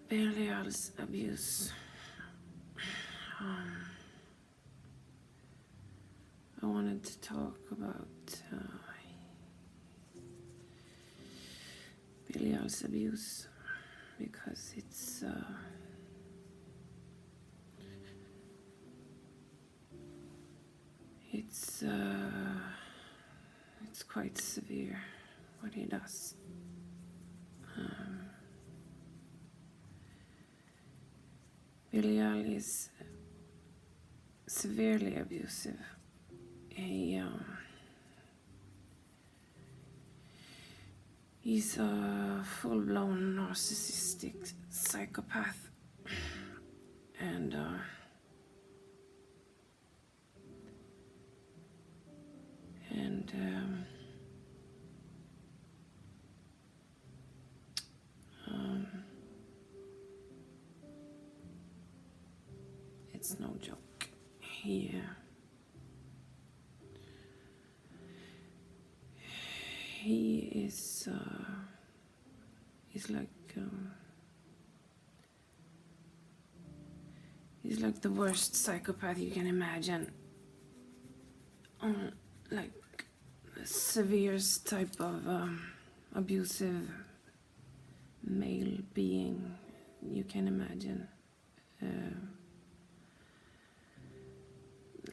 Belial's abuse. I wanted to talk about Belial's abuse because it's quite severe what he does. Belial is severely abusive. He's a full-blown narsissistic psychopath, and it's no joke. He's like the worst psychopath you can imagine. Like the severest type of abusive male being you can imagine.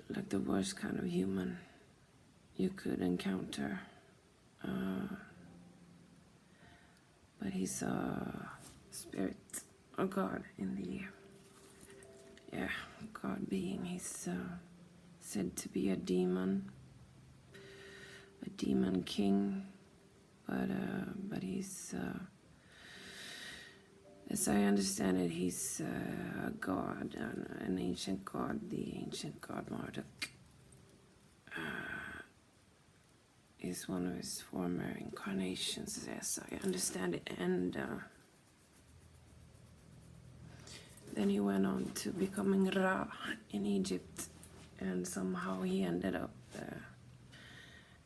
Like the worst kind of human you could encounter. But he's a spirit or God in the God being. He's said to be a demon king, but he's as I understand it, he's a god, an ancient god, the ancient god Marduk. Is one of his former incarnations, as I understand it, and then he went on to becoming Ra in Egypt, and somehow he ended up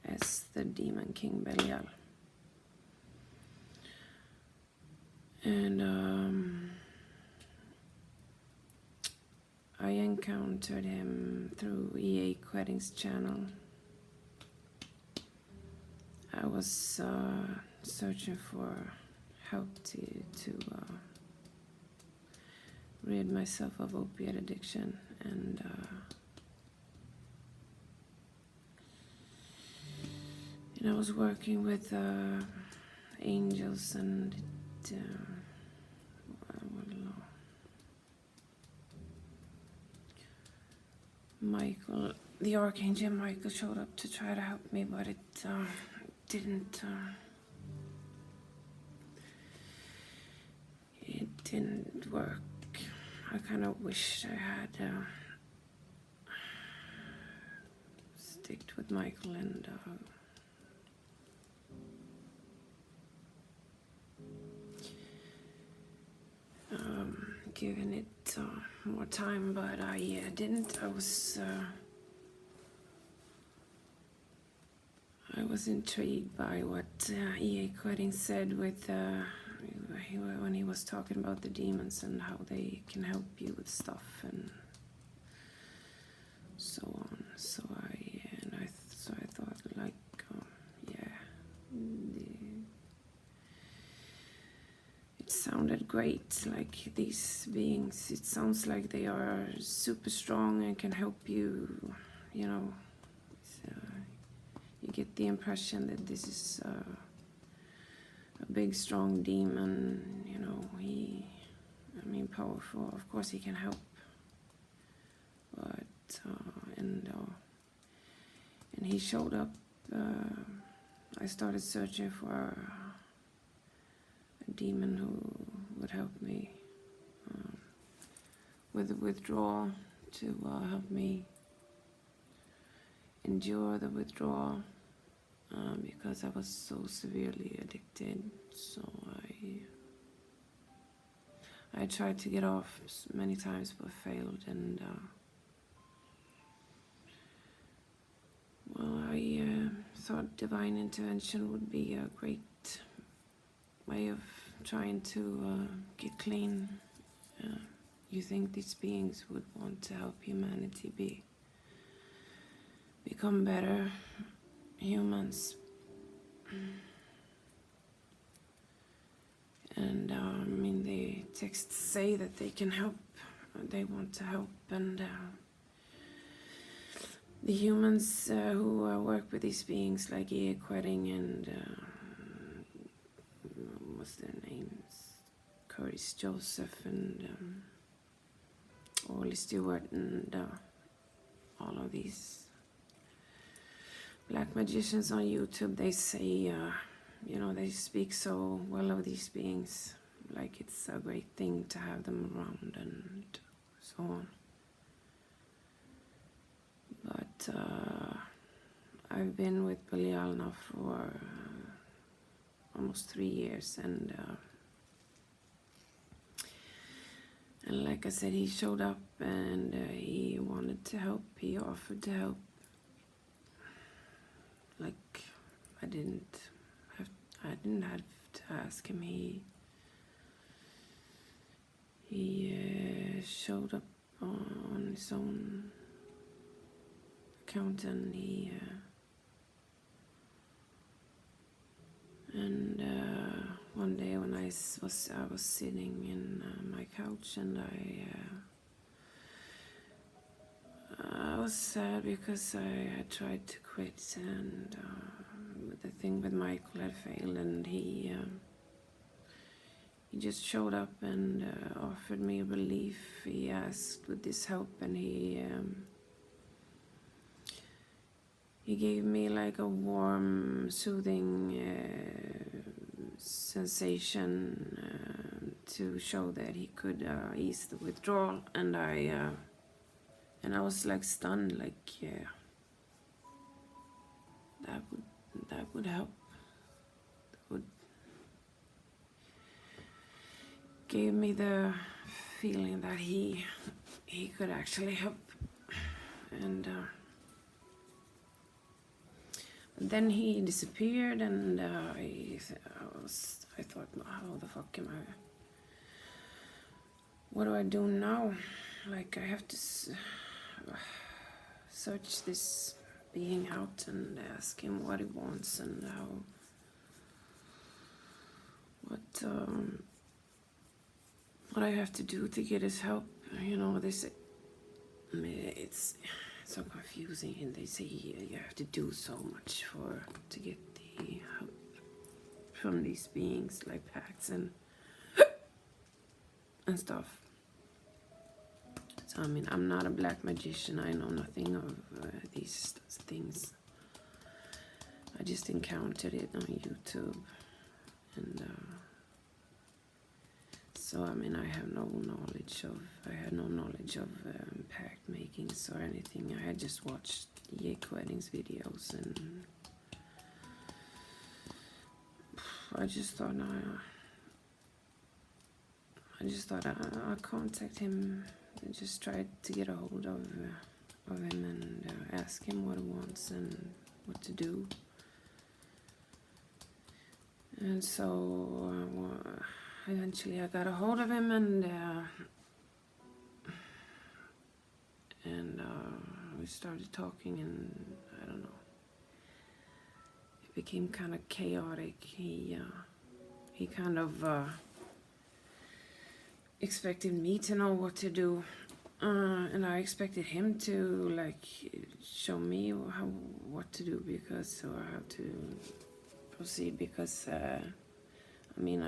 as the demon king Belial. And I encountered him through EA Koettings' channel. I was searching for help to rid myself of opiate addiction, and I was working with angels and Michael, the Archangel Michael, showed up to try to help me, but it didn't work. I kind of wished I had sticked with Michael and given it more time, but I didn't. I was intrigued by what EA Koettings said with when he was talking about the demons and how they can help you with stuff and so on. So I thought, like, it sounded great. Like, these beings, it sounds like they are super strong and can help you. You get the impression that this is a big, strong demon. Powerful. Of course, he can help. But and he showed up. I started searching for a demon who would help me with the withdrawal, to help me endure the withdrawal, because I was so severely addicted. So I tried to get off many times but failed, and I thought divine intervention would be a great way of trying to get clean. You think these beings would want to help humanity become better humans. And I mean, the texts say that they can help, they want to help, and the humans who work with these beings, like EA Koettings and what's their names, Curtis Joseph and Orly Stewart and all of these black magicians on YouTube, they say, they speak so well of these beings, like it's a great thing to have them around and so on. But I've been with Belial now for almost 3 years, and like I said, he showed up and he wanted to help. He offered to help. Like I didn't have to ask him. He showed up on his own account, and one day when I was sitting in my couch, and I was sad because I had tried to quit, and the thing with Michael had failed, and he just showed up and offered me relief. He asked would this help, and he gave me like a warm, soothing sensation to show that he could ease the withdrawal, and I was like stunned, like yeah, that would help. That would give me the feeling that he could actually help, and then he disappeared, and I thought, how the fuck am I? What do I do now? Like I have to search this being out and ask him what he wants and what I have to do to get his help. It's so confusing, and they say you have to do so much to get the help from these beings, like pacts and stuff. So I mean, I'm not a black magician. I know nothing of these things. I just encountered it on YouTube, and so I mean, I had no knowledge of pact makings or anything. I had just watched EA Koettings videos, and I just thought I'll contact him and just try to get a hold of him and ask him what he wants and what to do. And so eventually I got a hold of him, and we started talking, and I don't know, it became kind of chaotic. He kind of expected me to know what to do, and I expected him to like show me what to do, or how to proceed, because I mean,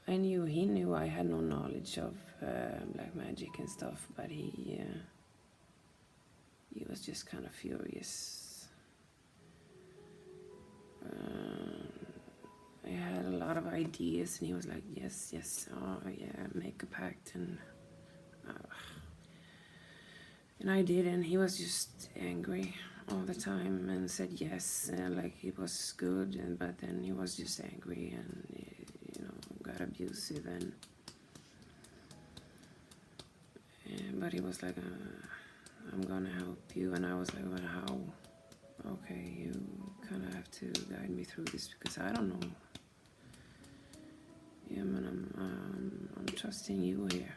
I knew he knew I had no knowledge of black magic and stuff, but he was just kind of furious. I had a lot of ideas, and he was like, yes, oh yeah, make a pact, and I did, and he was just angry all the time and said yes, like it was good, but then he was just angry and got abusive, and but he was like, I'm gonna help you, and I was like, but how? Okay, you kind of have to guide me through this, because I don't know trusting you here.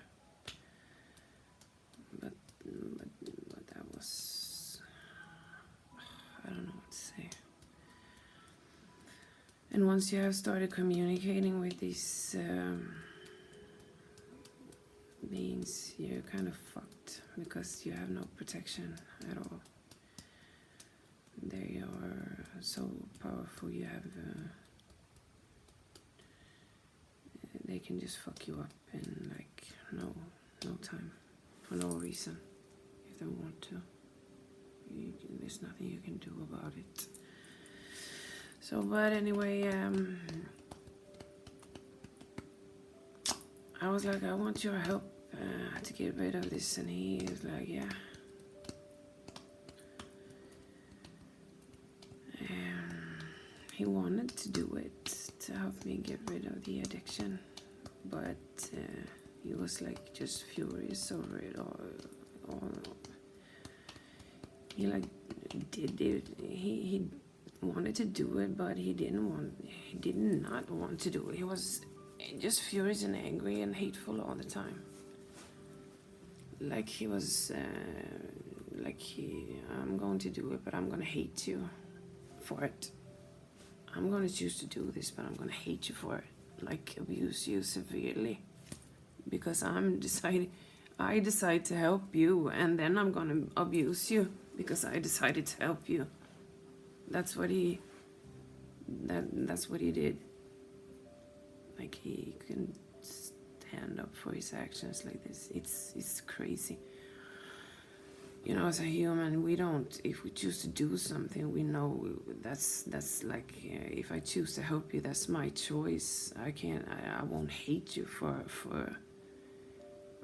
But that was, I don't know what to say. And once you have started communicating with these beings, you're kind of fucked because you have no protection at all. They are so powerful. You have they can just fuck you up in like no time, for no reason, if they want to. There's nothing you can do about it. So, but anyway, I was like, I want your help to get rid of this, and he was like, yeah. He wanted to do it to help me get rid of the addiction, but he was like just furious over it all. He like did it. He wanted to do it, but he did not want to do it. He was just furious and angry and hateful all the time. Like he was I'm going to do it, but I'm gonna hate you for it. I'm gonna choose to do this, but I'm gonna hate you for it. Like abuse you severely, because I decide to help you, and then I'm gonna abuse you because I decided to help you. That's what he did. Like he couldn't stand up for his actions like this. It's crazy. You know, as a human, we don't, if we choose to do something, we know that's like, if I choose to help you, that's my choice. I won't hate you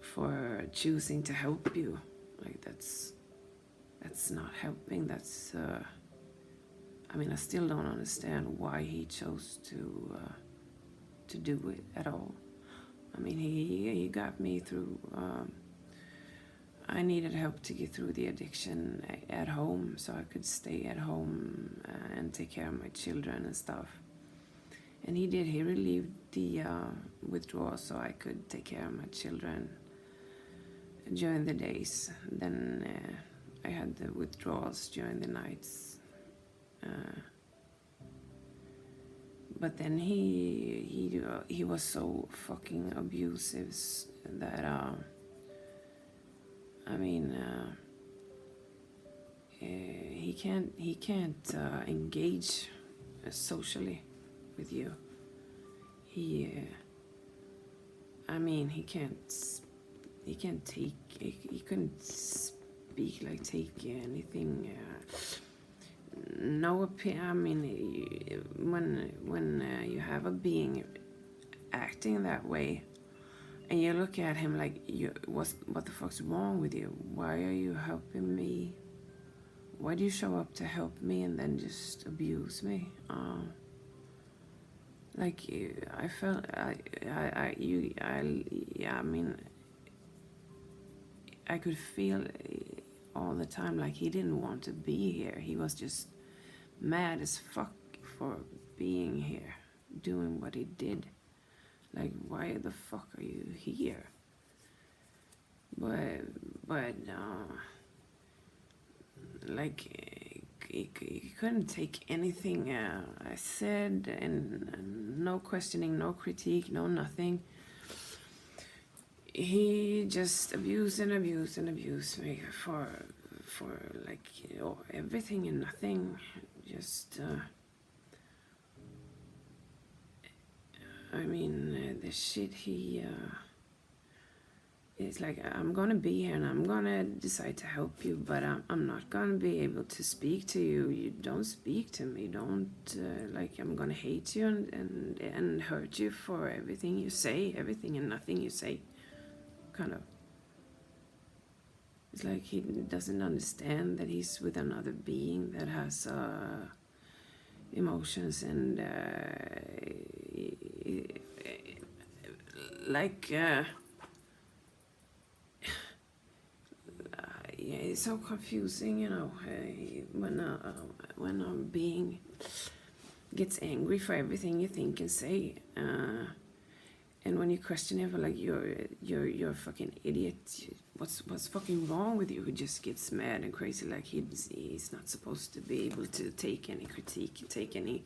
for choosing to help you. Like that's not helping. That's, I mean, I still don't understand why he chose to do it at all. I mean, he got me through, I needed help to get through the addiction at home, so I could stay at home and take care of my children and stuff. And he did. He relieved the withdrawal so I could take care of my children during the days. Then I had the withdrawals during the nights. But then he was so fucking abusive that I mean, he can't engage socially with you. I mean, he couldn't speak, like take anything. No opinion. I mean, when you have a being acting that way, and you look at him like, what the fuck's wrong with you? Why are you helping me? Why do you show up to help me and then just abuse me? Like I felt, I mean, I could feel all the time like he didn't want to be here. He was just mad as fuck for being here, doing what he did. Like, why the fuck are you here? But like, he couldn't take anything I said, and no questioning, no critique, no nothing. He just abused me for like, you know, everything and nothing. Just I mean, the shit he it's like, I'm gonna be here and I'm gonna decide to help you, but I'm not gonna be able to speak to you. You don't speak to me. Don't like, I'm gonna hate you and hurt you for everything you say, everything and nothing you say, kind of. It's like he doesn't understand that he's with another being that has emotions and like yeah, it's so confusing, you know, when a being gets angry for everything you think and say, And when you question him, like, you're a fucking idiot. What's fucking wrong with you? He just gets mad and crazy, like he's not supposed to be able to take any critique, take any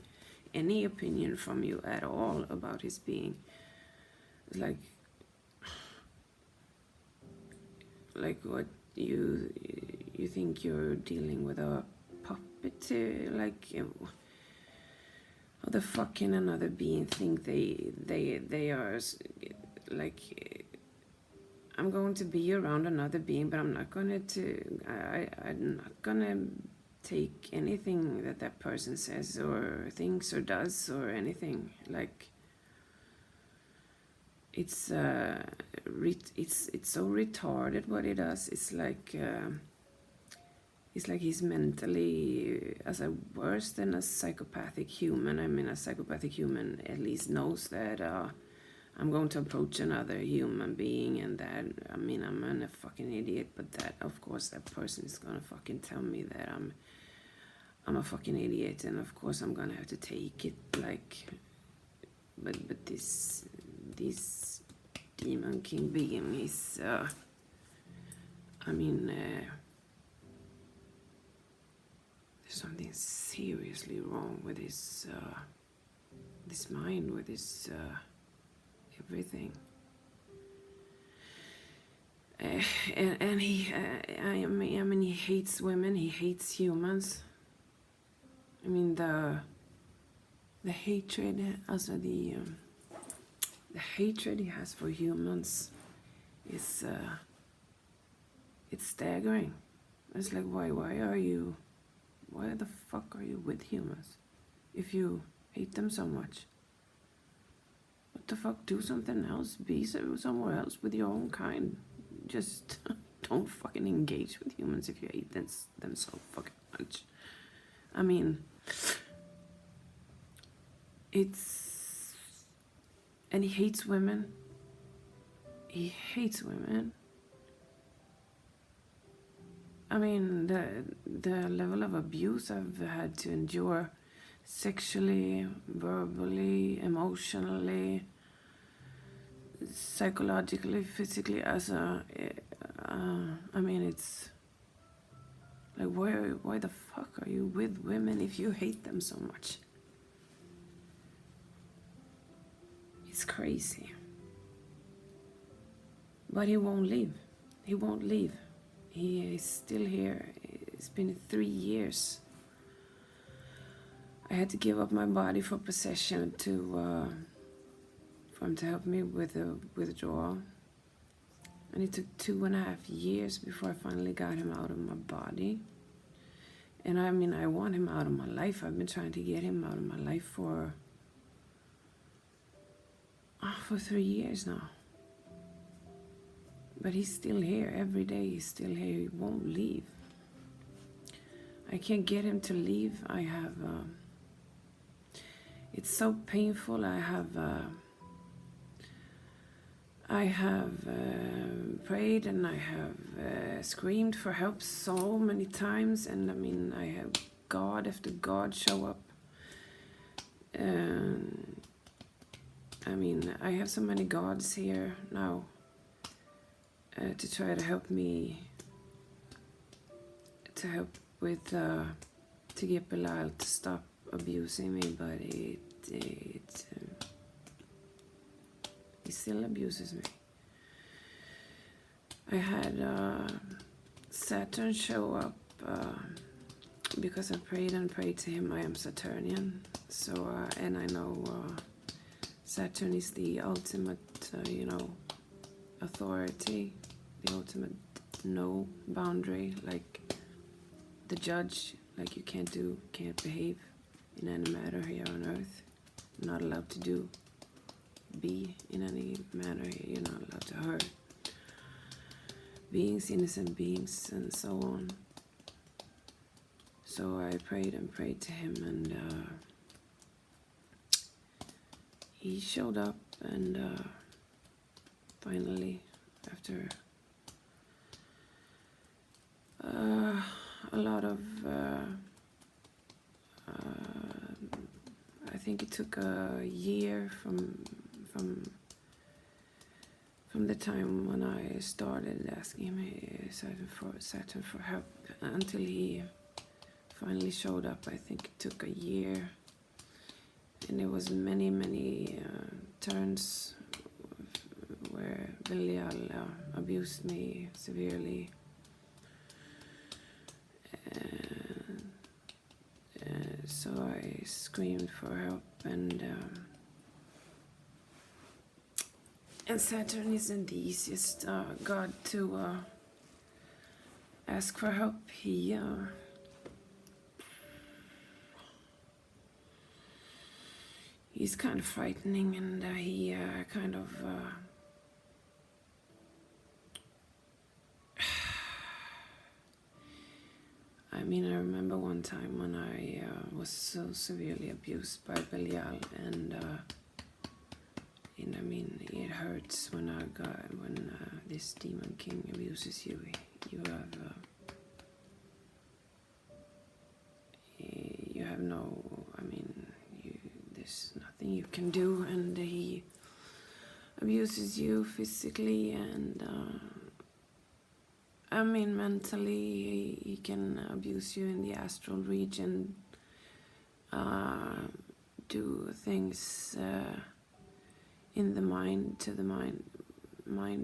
opinion from you at all about his being. Like what, you think you're dealing with a puppet? Like, how the fuck can another being think they are, like, I'm going to be around another being, but I'm not gonna I'm not gonna take anything that person says or thinks or does or anything. Like, it's so retarded what he does. It's like he's mentally worse than a psychopathic human. I mean, a psychopathic human at least knows that I'm going to approach another human being, and that, I mean, I'm a fucking idiot, but that, of course, that person is gonna fucking tell me that I'm a fucking idiot, and of course I'm gonna have to take it, like, but this demon king being is, I mean, there's something seriously wrong with his mind, with his everything. And he, I mean, he hates women, he hates humans. I mean, the hatred, also the hatred he has for humans is, it's staggering. It's like, why the fuck are you with humans if you hate them so much? What the fuck, do something else, be somewhere else with your own kind. Just don't fucking engage with humans if you hate them so fucking much. I mean, it's, and he hates women. He hates women. I mean, the level of abuse I've had to endure, sexually, verbally, emotionally, psychologically, physically, I mean, it's like, why the fuck are you with women if you hate them so much? It's crazy. But he won't leave. He won't leave. He is still here. It's been 3 years. I had to give up my body for possession for him to help me with the withdrawal. And it took 2.5 years before I finally got him out of my body. And I mean, I want him out of my life. I've been trying to get him out of my life for 3 years now. But he's still here. Every day he's still here. He won't leave. I can't get him to leave. I have, it's so painful. I have prayed, and I have screamed for help so many times, and I mean, I have God after God show up. I mean, I have so many gods here now to try to help me, to help with, to get Belial to stop abusing me, but he still abuses me. I had Saturn show up because I prayed to him. I am Saturnian, so and I know Saturn is the ultimate, authority, the ultimate no boundary, like the judge, like you can't behave in any matter here on earth. You're not allowed to be in any manner here. You're not allowed to hurt beings, innocent beings, and so on. So I prayed to him, and he showed up, and finally, after a lot of, I think it took a year from from the time when I started asking him Saturn for help until he finally showed up. I think it took a year, and there was many turns where Belial abused me severely. So I screamed for help, and Saturn isn't the easiest god to ask for help. He's kind of frightening, and he kind of I mean, I remember one time when I was so severely abused by Belial, and I mean, it hurts when this demon king abuses you. You have no, I mean, there's nothing you can do, and he abuses you physically, and I mean, mentally. He can abuse you in the astral region, do things in the mind, to the mind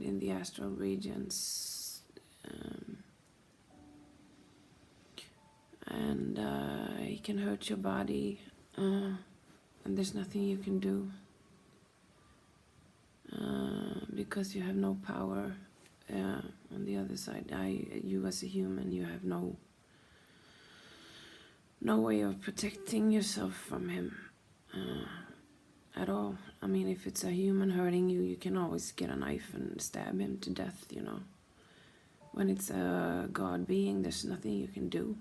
in the astral regions, and he can hurt your body, and there's nothing you can do because you have no power. On the other side, you as a human, you have no way of protecting yourself from him at all. I mean, if it's a human hurting you, you can always get a knife and stab him to death, you know. When it's a god being, there's nothing you can do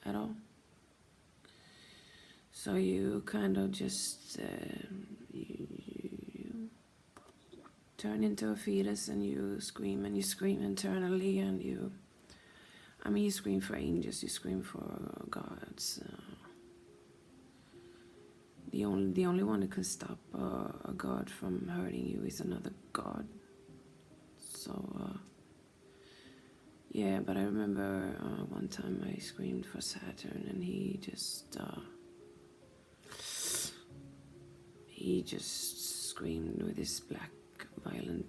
at all. So you kind of just you turn into a fetus, and you scream internally, and you scream for angels, you scream for gods. The only one that can stop a god from hurting you is another god. So yeah, but I remember one time I screamed for Saturn, and he just screamed with his black, violent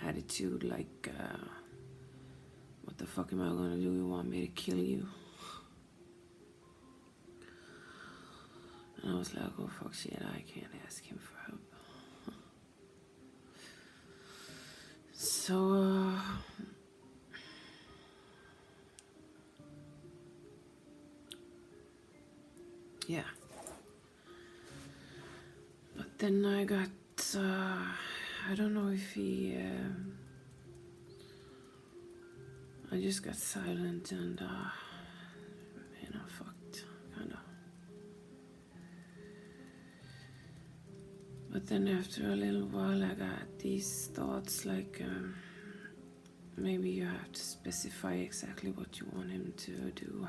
attitude, like, what the fuck am I gonna do? You want me to kill you? And I was like, oh fuck shit, I can't ask him for help. So yeah. But then I got I don't know if he I just got silent, and fucked, kind of. But then after a little while, I got these thoughts like, maybe you have to specify exactly what you want him to do,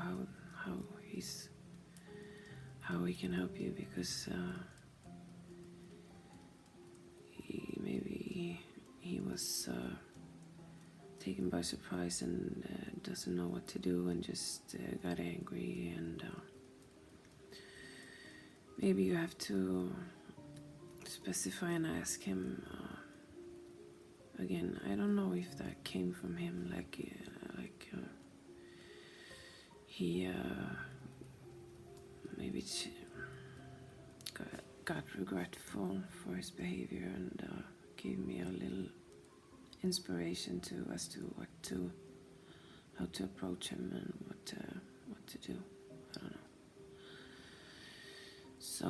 how he can help you, because maybe he was taken by surprise and doesn't know what to do, and just got angry, and maybe you have to specify and ask him again. I don't know if that came from him, like he maybe got regretful for his behavior, and gave me a little inspiration as to how to approach him, and what to do. I don't know. So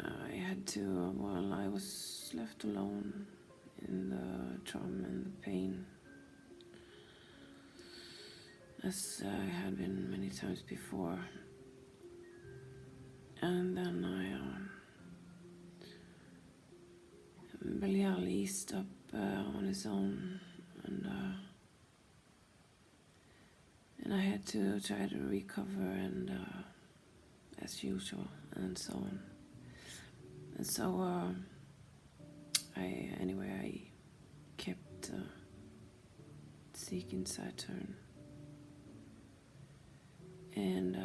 I had to, while I was left alone in the trauma and the pain, as I had been many times before, and then Belial eased up on his own, and I had to try to recover, and as usual, and so on. And so I kept seeking Saturn, and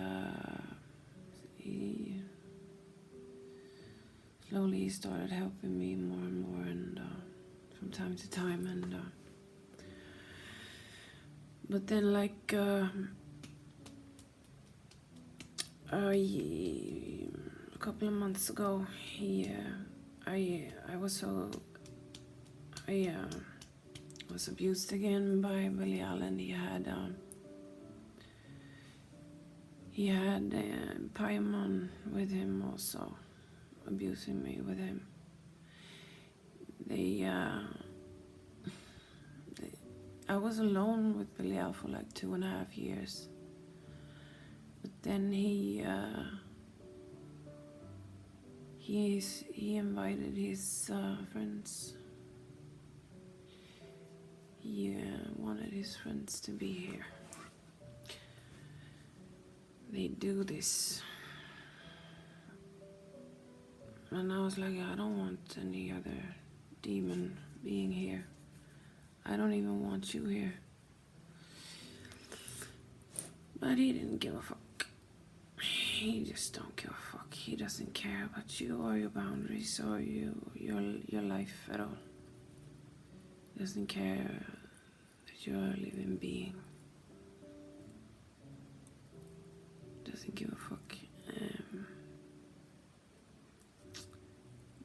he slowly started helping me more and more, and from time to time, and but then like a couple of months ago, I was abused again by Belial, and he had Paimon with him also, abusing me with him. I was alone with Belial for like 2.5 years, but then he invited his friends. He wanted his friends to be here. They do this, and I was like, I don't want any other demon being here. I don't even want you here. But he didn't give a fuck. He just don't give a fuck. He doesn't care about you or your boundaries or your life at all. He doesn't care that you're a living being. Doesn't give a fuck.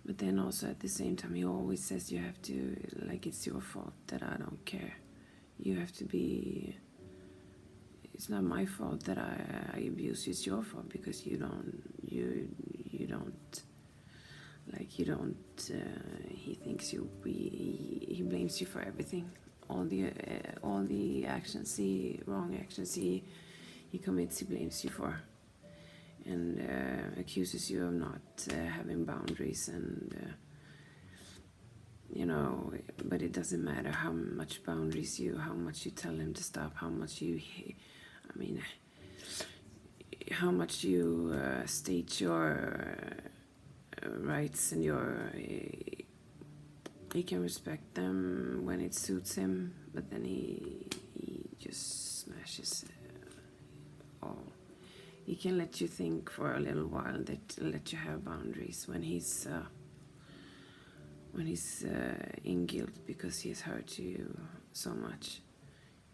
But then also at the same time, he always says you have to, like, it's your fault that I don't care. You have to be, it's not my fault that I abuse you, it's your fault because you don't, he thinks he blames you for everything. All the actions, wrong actions he commits, he blames you for. And accuses you of not having boundaries, and but it doesn't matter how much boundaries how much you tell him to stop, how much you state your rights and he can respect them when it suits him, but then he just smashes all. He can let you think for a little while, let you have boundaries when he's in guilt because he's hurt you so much.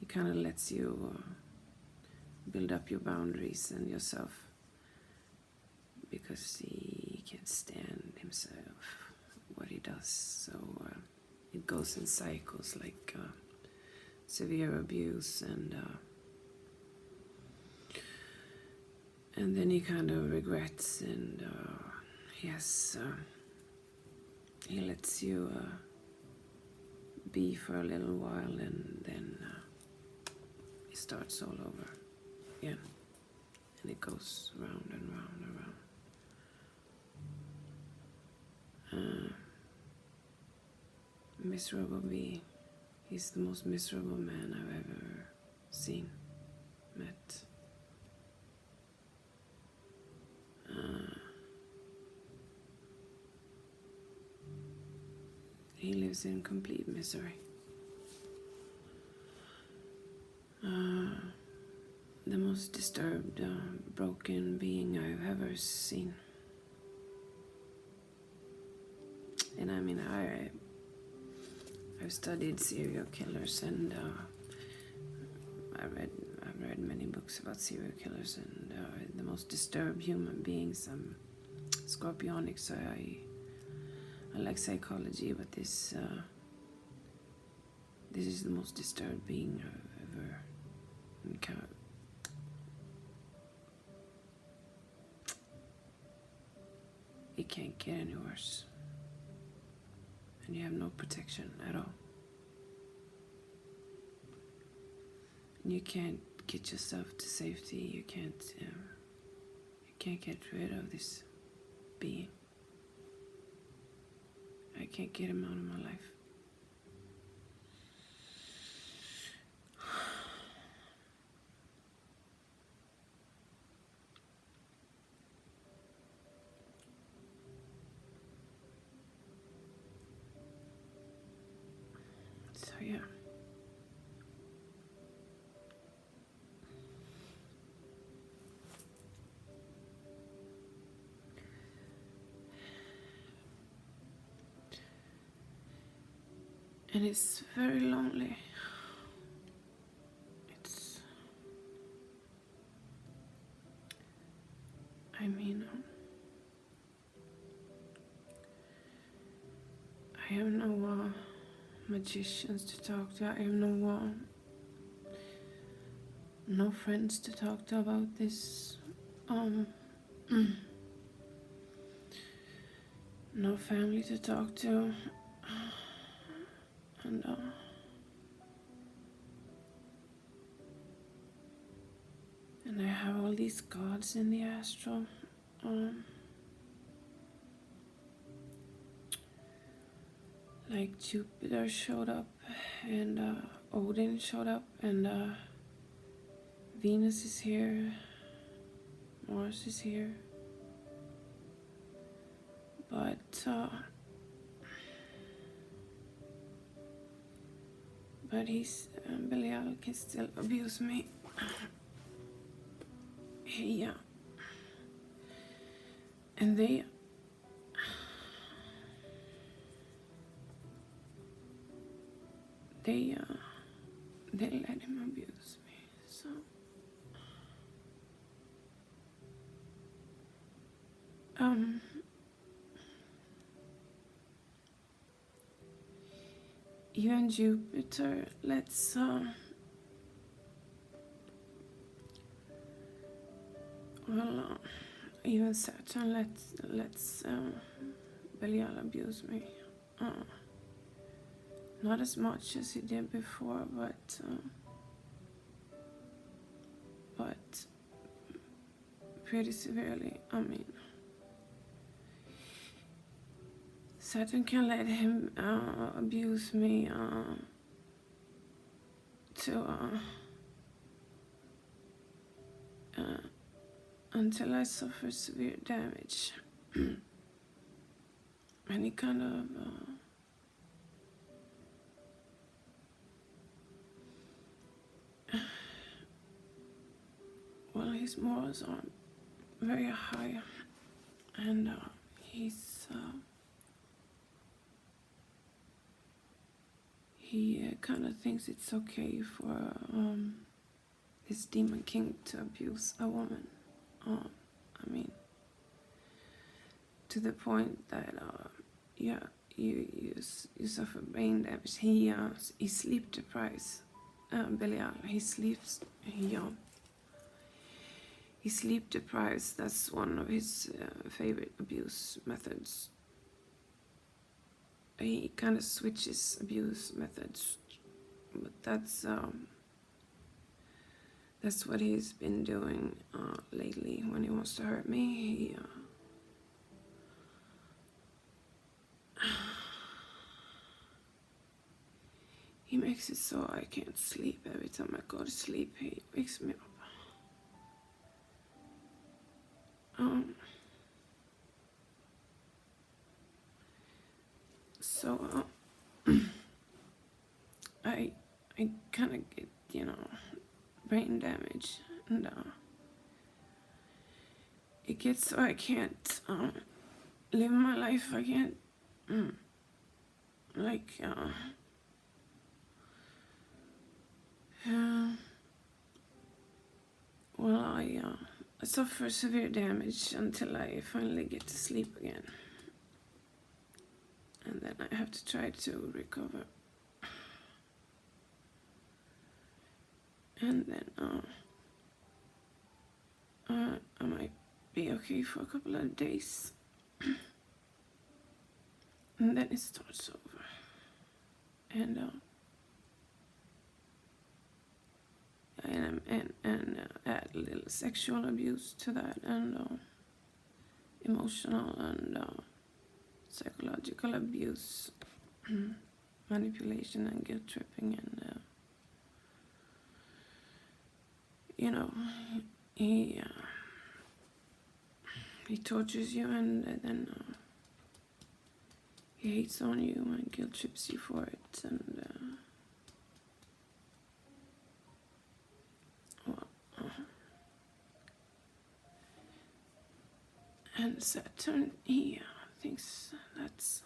He kind of lets you build up your boundaries and yourself because he can't stand himself, what he does. So it goes in cycles, like severe abuse, and then he kind of regrets, and he lets you be for a little while, and then it starts all over again, and it goes round and round and round. Miserable being. He's the most miserable man I've ever seen, met. He lives in complete misery. The most disturbed, broken being I've ever seen. And I mean, I've studied serial killers, and I've read many books about serial killers, and the most disturbed human beings. I'm Scorpionic, so I like psychology, but this is the most disturbed being I've ever encountered. It can't get any worse, and you have no protection at all. And you can't get yourself to safety. You can't get rid of this being. I can't get him out of my life. And it's very lonely. I mean, I have no magicians to talk to. I have no friends to talk to about this. No family to talk to. And I have all these gods in the astral. Like Jupiter showed up, and Odin showed up, and Venus is here, Mars is here, but he's Belial can still abuse me. Yeah, and they let him abuse me. So even Jupiter, let's even Saturn, let's Belial abuse me. Not as much as he did before, but pretty severely. I mean, Saturn can let him abuse me until I suffer severe damage. Any kind of his morals are very high, and he kind of thinks it's okay for his demon king to abuse a woman. I mean, to the point that you suffer brain damage. He sleep deprives Belial. He sleep deprives. That's one of his favorite abuse methods. He kind of switches abuse methods, but that's what he's been doing lately. When he wants to hurt me, he makes it so I can't sleep. Every time I go to sleep, he wakes me up. So I kind of get, brain damage, and it gets so I can't live my life. I can't I suffer severe damage until I finally get to sleep again, and then I have to try to recover, and then I might be okay for a couple of days, and then it starts over, and add a little sexual abuse to that, and emotional and psychological abuse, manipulation and guilt tripping, and he tortures you, and then he hates on you and guilt trips you for it, and and Saturn, he thinks that's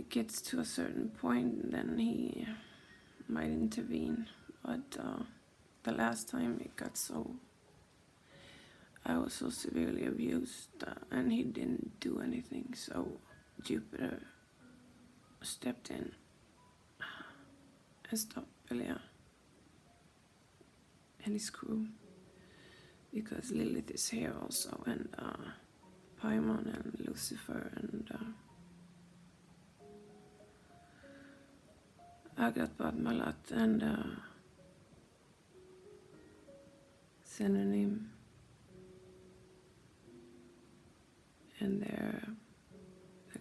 it gets to a certain point, then he might intervene. But the last time it got so, I was so severely abused, and he didn't do anything, so Jupiter stepped in and stopped Belial and his crew, because Lilith is here also, and Paimon and Lucifer, and Agatha and Synonym, and they're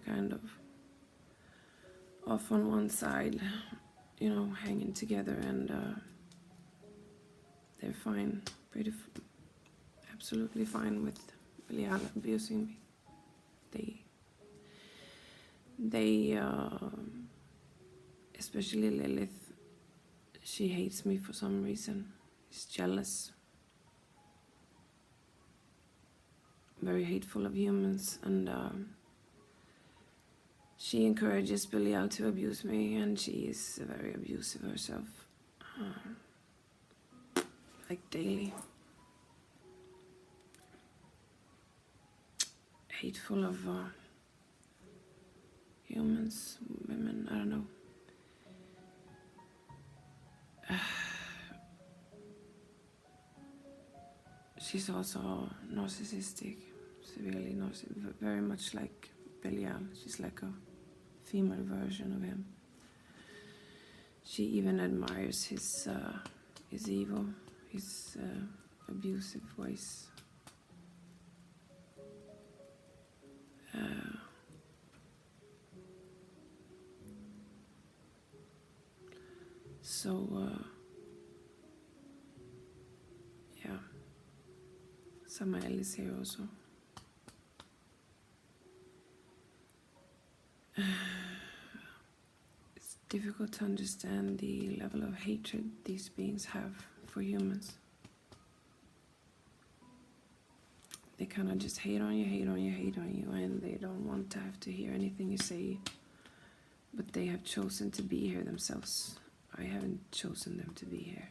kind of off on one side, you know, hanging together, and they're fine, absolutely fine with Belial abusing me. They especially Lilith, she hates me for some reason. She's jealous, very hateful of humans, and she encourages Belial to abuse me, and she is very abusive herself, like daily. Hateful of humans, women, I don't know. She's also narsissistic, severely narcissistic, very much like Belial. She's like a female version of him. She even admires his evil, his abusive ways. Yeah, Samael is here also. It's difficult to understand the level of hatred these beings have for humans. They kind of just hate on you, and they don't want to have to hear anything you say, but they have chosen to be here themselves. I haven't chosen them to be here.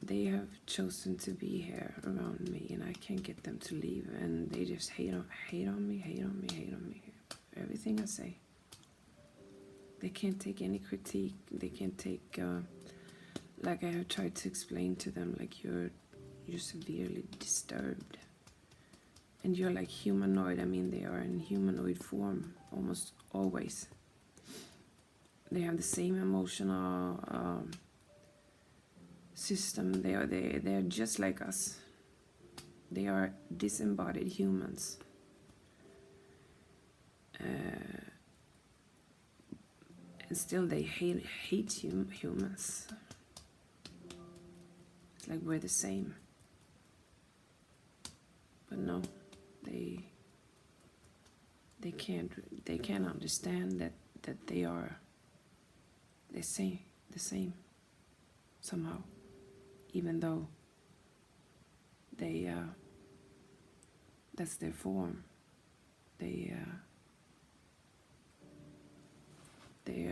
They have chosen to be here around me, and I can't get them to leave, and they just hate on me, everything I say. They can't take any critique. They can't take, like I have tried to explain to them, like you're severely disturbed, and you're like humanoid. I mean, they are in humanoid form almost always. They have the same emotional system. They're just like us. They are disembodied humans. And still they hate humans. It's like we're the same. But no, they can't understand that they are the same somehow, even though they that's their form. They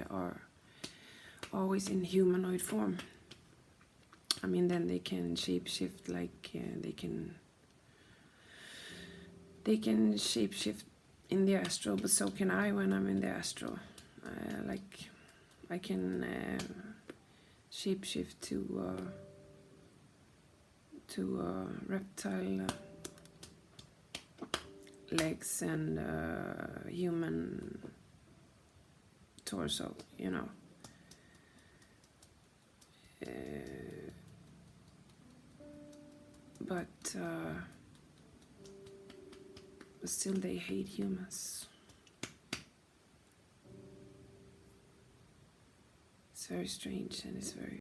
are always in humanoid form. I mean, then they can shapeshift, like they can shapeshift in the astral, but so can I when I'm in the astral. Like I can shapeshift to reptile legs and human torso, you know. But still they hate humans. It's very strange, and it's very